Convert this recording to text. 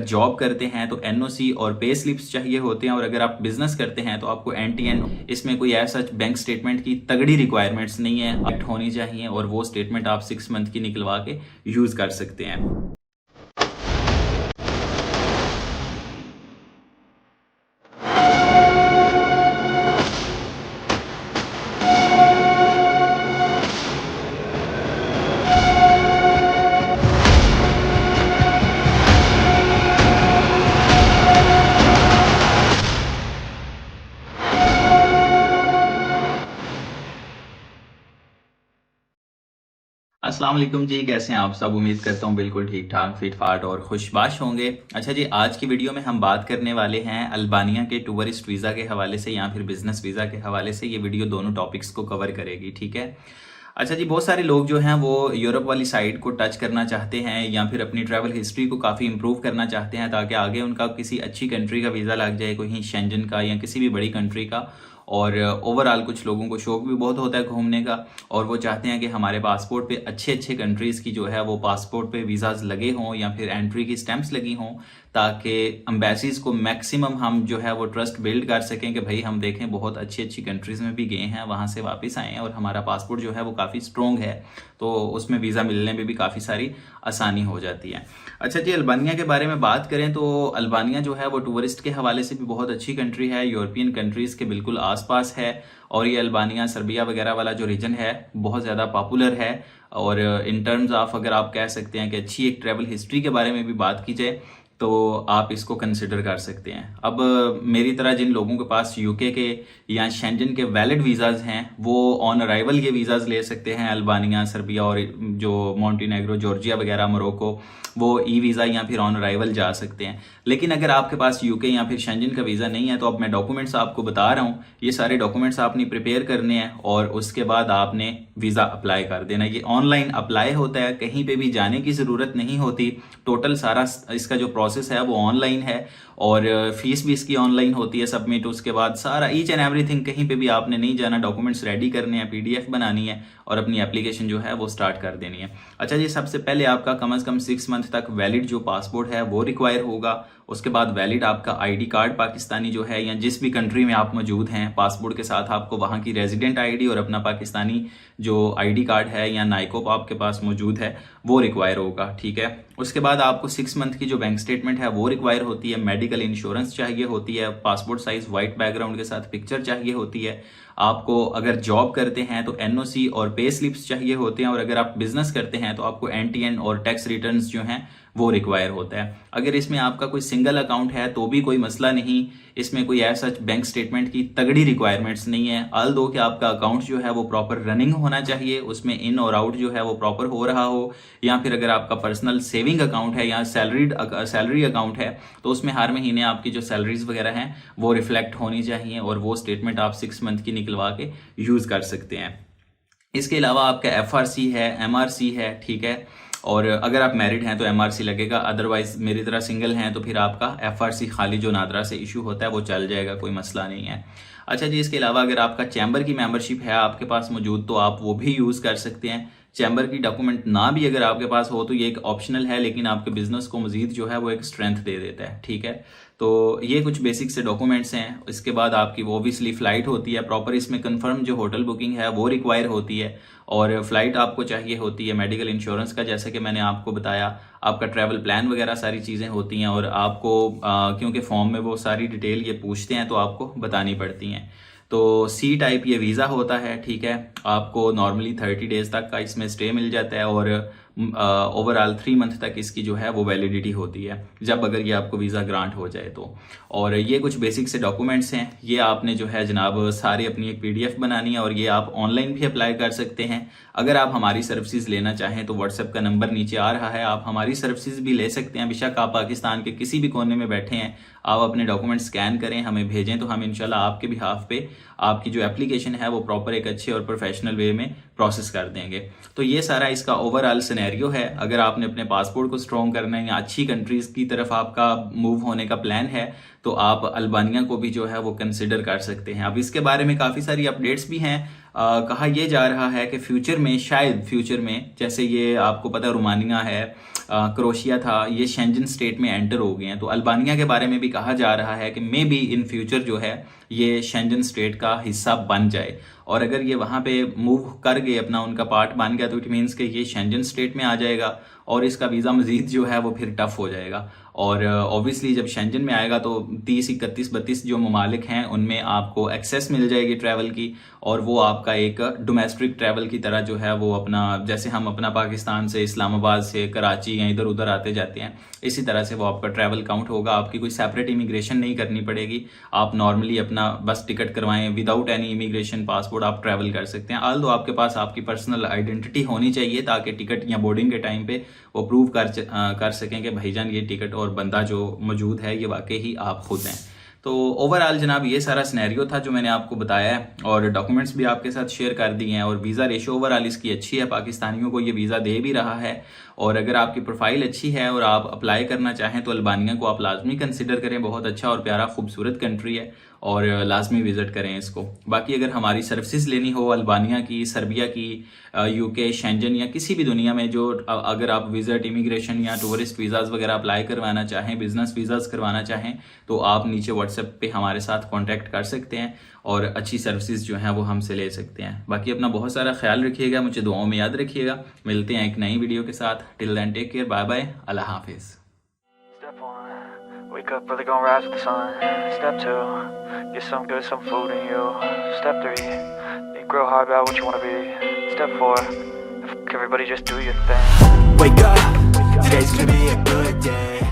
Job करते हैं तो एनओसी और पे स्लिप्स चाहिए होते हैं, और अगर आप बिजनेस करते हैं तो आपको एनटीएन, इसमें कोई ऐसा बैंक स्टेटमेंट की तगड़ी रिक्वायरमेंट्स नहीं है, होनी चाहिए और वो स्टेटमेंट आप 6 मंथ की निकलवा के यूज कर सकते हैं। अस्सलाम वालेकुम जी, कैसे हैं आप सब? उम्मीद करता हूँ बिल्कुल ठीक ठाक, फिट फाट और खुशबाश होंगे। अच्छा जी, आज की वीडियो में हम बात करने वाले हैं अल्बानिया के टूरिस्ट वीज़ा के हवाले से या फिर बिजनेस वीज़ा के हवाले से। ये वीडियो दोनों टॉपिक्स को कवर करेगी, ठीक है। अच्छा जी, बहुत सारे लोग जो हैं वो यूरोप वाली साइड को टच करना चाहते हैं या फिर अपनी ट्रैवल हिस्ट्री को काफ़ी इंप्रूव करना चाहते हैं ताकि आगे उनका किसी अच्छी कंट्री का वीज़ा लग जाए, कोई शेंजन का या किसी भी बड़ी कंट्री का। और ओवरऑल कुछ लोगों को शौक भी बहुत होता है घूमने का, और वो चाहते हैं कि हमारे पासपोर्ट पे अच्छे अच्छे कंट्रीज़ की जो है वो पासपोर्ट पे वीज़ाज लगे हों या फिर एंट्री की स्टैंप्स लगी हों, ताकि एम्बेसीज को मैक्सिमम हम जो है वो ट्रस्ट बिल्ड कर सकें कि भाई हम देखें बहुत अच्छी अच्छी कंट्रीज़ में भी गए हैं, वहाँ से वापस आए हैं और हमारा पासपोर्ट जो है वो काफ़ी स्ट्रॉन्ग है, तो उसमें वीज़ा मिलने में भी काफ़ी सारी आसानी हो जाती है। अच्छा जी, अल्बानिया के बारे में बात करें तो अल्बानिया जो है वो टूरिस्ट के हवाले से भी बहुत अच्छी कंट्री है, यूरोपियन कंट्रीज़ के बिल्कुल आसपास है। और ये अल्बानिया सर्बिया वगैरह वाला जो रीजन है बहुत ज़्यादा पॉपुलर है। और इन टर्म्स ऑफ अगर आप कह सकते हैं कि अच्छी एक ट्रैवल हिस्ट्री के बारे में भी बात की जाए तो आप इसको कंसिडर कर सकते हैं। अब मेरी तरह जिन लोगों के पास यूके के या शेंजन के वैलिड वीज़ाज हैं वो ऑन अराइवल ये वीज़ाज ले सकते हैं अल्बानिया, सर्बिया और जो मोंटेनेग्रो, जॉर्जिया वगैरह, मोरक्को, वो ई वीज़ा या फिर ऑन अराइवल जा सकते हैं। लेकिन अगर आपके पास यूके या फिर शेंजन का वीज़ा नहीं है तो अब मैं डॉक्यूमेंट्स आपको बता रहा हूँ, ये सारे डॉक्यूमेंट्स आपने प्रिपेयर करने हैं और उसके बाद आपने वीज़ा अप्लाई कर देना। ये ऑनलाइन अप्लाई होता है, कहीं पे भी जाने की ज़रूरत नहीं होती। टोटल सारा इसका जो प्रोसेस है वो ऑनलाइन है और फीस भी इसकी ऑनलाइन होती है सबमिट। उसके बाद सारा ईच एंड एवरीथिंग, कहीं पे भी आपने नहीं जाना, डॉक्यूमेंट्स रेडी करने हैं, पीडीएफ बनानी है और अपनी एप्लीकेशन जो है वो स्टार्ट कर देनी है। अच्छा जी, सबसे पहले आपका कम से कम 6 मंथ तक वैलिड जो पासपोर्ट है वो रिक्वायर होगा। उसके बाद वैलिड आपका आईडी कार्ड पाकिस्तानी जो है या जिस भी कंट्री में आप मौजूद हैं, पासपोर्ट के साथ आपको वहाँ की रेजिडेंट आईडी और अपना पाकिस्तानी जो आईडी कार्ड है या नाइकोप आपके पास मौजूद है वो रिक्वायर होगा, ठीक है। उसके बाद आपको 6 मंथ की जो बैंक स्टेटमेंट है वो रिक्वायर होती है, मेडिकल इंश्योरेंस चाहिए होती है, पासपोर्ट साइज वाइट बैकग्राउंड के साथ पिक्चर चाहिए होती है। आपको अगर जॉब करते हैं तो एनओसी और पे स्लिप्स चाहिए होते हैं, और अगर आप बिजनेस करते हैं तो आपको एनटीएन और टैक्स रिटर्न्स जो हैं वो रिक्वायर होता है। अगर इसमें आपका कोई सिंगल अकाउंट है तो भी कोई मसला नहीं, इसमें कोई ऐसा बैंक स्टेटमेंट की तगड़ी रिक्वायरमेंट्स नहीं है। ऑल दो कि आपका अकाउंट जो है वो प्रॉपर रनिंग होना चाहिए, उसमें इन और आउट जो है वो प्रॉपर हो रहा हो, या फिर अगर आपका पर्सनल सेविंग अकाउंट है या सैलरी अकाउंट है तो उसमें हर महीने आपकी जो सैलरीज वगैरह हैं वो रिफ्लेक्ट होनी चाहिए और वो स्टेटमेंट आप 6 मंथ की निकलवा के यूज कर सकते हैं। इसके अलावा आपका एफआरसी है, एमआरसी है, ठीक है। और अगर आप मैरिड हैं तो एमआरसी लगेगा, अदरवाइज मेरी तरह सिंगल हैं तो फिर आपका एफआरसी खाली जो नादरा से इशू होता है वो चल जाएगा, कोई मसला नहीं है। अच्छा जी, इसके अलावा अगर आपका चैम्बर की मेंबरशिप है आपके पास मौजूद तो आप वो भी यूज़ कर सकते हैं। चैम्बर की डॉक्यूमेंट ना भी अगर आपके पास हो तो ये एक ऑप्शनल है, लेकिन आपके बिजनेस को मजीद जो है वो एक स्ट्रेंथ दे देता है, ठीक है। तो ये कुछ बेसिक से डॉक्यूमेंट्स हैं। इसके बाद आपकी वो ऑब्वियसली फ्लाइट होती है प्रॉपर, इसमें कंफर्म जो होटल बुकिंग है वो रिक्वायर होती है, और फ्लाइट आपको चाहिए होती है, मेडिकल इंश्योरेंस का जैसे कि मैंने आपको बताया, आपका ट्रैवल प्लान वगैरह सारी चीज़ें होती हैं, और आपको क्योंकि फॉर्म में वो सारी डिटेल ये पूछते हैं तो आपको बतानी पड़ती हैं। तो सी टाइप ये वीज़ा होता है, ठीक है। आपको नॉर्मली 30 डेज तक का इसमें स्टे मिल जाता है और ओवरऑल 3 मंथ तक इसकी जो है वो वैलिडिटी होती है जब अगर ये आपको वीज़ा ग्रांट हो जाए तो। और ये कुछ बेसिक से डॉक्यूमेंट्स हैं, ये आपने जो है जनाब सारी अपनी एक पीडीएफ बनानी है और ये आप ऑनलाइन भी अप्लाई कर सकते हैं। अगर आप हमारी सर्विसेज लेना चाहें तो व्हाट्सएप का नंबर नीचे आ रहा है, आप हमारी सर्विसेज भी ले सकते हैं। बेशक आप पाकिस्तान के किसी भी कोने में बैठे हैं, आप अपने डॉक्यूमेंट स्कैन करें, हमें भेजें तो हम इंशाल्लाह आपके बिहाफ पे आपकी जो एप्लीकेशन है वो प्रॉपर एक अच्छे और प्रोफेशनल वे में प्रोसेस कर देंगे। तो ये सारा इसका ओवरऑल सिनेरियो है। अगर आपने अपने पासपोर्ट को स्ट्रॉन्ग करना है या अच्छी कंट्रीज की तरफ आपका मूव होने का प्लान है तो आप अल्बानिया को भी जो है वो कंसिडर कर सकते हैं। अब इसके बारे में काफ़ी सारी अपडेट्स भी हैं कहा यह जा रहा है कि फ्यूचर में, शायद फ्यूचर में, जैसे ये आपको पता है रोमानिया है, क्रोशिया था, ये शेंजन स्टेट में एंटर हो गए हैं, तो अल्बानिया के बारे में भी कहा जा रहा है कि मे बी इन फ्यूचर जो है ये शेंजन स्टेट का हिस्सा बन जाए। और अगर ये वहाँ पे मूव कर गए, अपना उनका पार्ट बन गया, तो इट मीन्स कि ये शेंजन स्टेट में आ जाएगा और इसका वीज़ा मजीद जो है वो फिर टफ हो जाएगा। और ऑब्वियसली जब शेंजन में आएगा तो 30, 31, 32 जो ममालिक हैं उनमें आपको एक्सेस मिल जाएगी ट्रैवल की, और वो आपका एक डोमेस्टिक ट्रैवल की तरह जो है वो अपना, जैसे हम अपना पाकिस्तान से इस्लामाबाद से कराची या इधर उधर आते जाते हैं, इसी तरह से वो आपका ट्रैवल काउंट होगा। आपकी कोई सेपरेट इमिग्रेशन नहीं करनी पड़ेगी, आप नॉर्मली अपना बस टिकट करवाएं, विदाउट एनी इमिग्रेशन पासपोर्ट आप ट्रैवल कर सकते हैं। आल्दो आपके पास आपकी पर्सनल आइडेंटिटी होनी चाहिए ताकि टिकट या बोर्डिंग के टाइम पे वो प्रूव कर सकें कि भाईजान ये टिकट और बंदा जो मौजूद है ये वाकई ही आप खुद हैं। तो ओवरऑल जनाब ये सारा सिनेरियो था जो मैंने आपको बताया है, और डॉक्यूमेंट्स भी आपके साथ शेयर कर दिए हैं, और वीज़ा रेशो ओवरऑल इसकी अच्छी है, पाकिस्तानियों को ये वीज़ा दे भी रहा है। और अगर आपकी प्रोफाइल अच्छी है और आप अप्लाई करना चाहें तो अल्बानिया को आप लाजमी कंसिडर करें, बहुत अच्छा और प्यारा खूबसूरत कंट्री है, और लाजमी विज़िट करें इसको। बाकी अगर हमारी सर्विसेज लेनी हो अल्बानिया की, सर्बिया की, यूके, शेंजन या किसी भी दुनिया में जो अगर आप विजिट, इमिग्रेशन या टूरिस्ट वीज़ाज़ वगैरह अप्लाई करवाना चाहें, बिजनेस वीज़ाज़ करवाना चाहें, तो आप नीचे व्हाट्सएप पे हमारे साथ कांटेक्ट कर सकते हैं और अच्छी सर्विसेज जो हैं वो हमसे ले सकते हैं। बाकी अपना बहुत सारा ख्याल रखिएगा, मुझे दुआओं में याद रखिएगा। मिलते हैं एक नई वीडियो के साथ। Till then take care, bye bye, अल्लाह हाफिज़। Wake up early, gonna rise with the sun. Step 2, get some good, some food in you. Step 3, think real hard about what you wanna be. Step 4, everybody just do your thing. Wake up, today's gonna be a good day.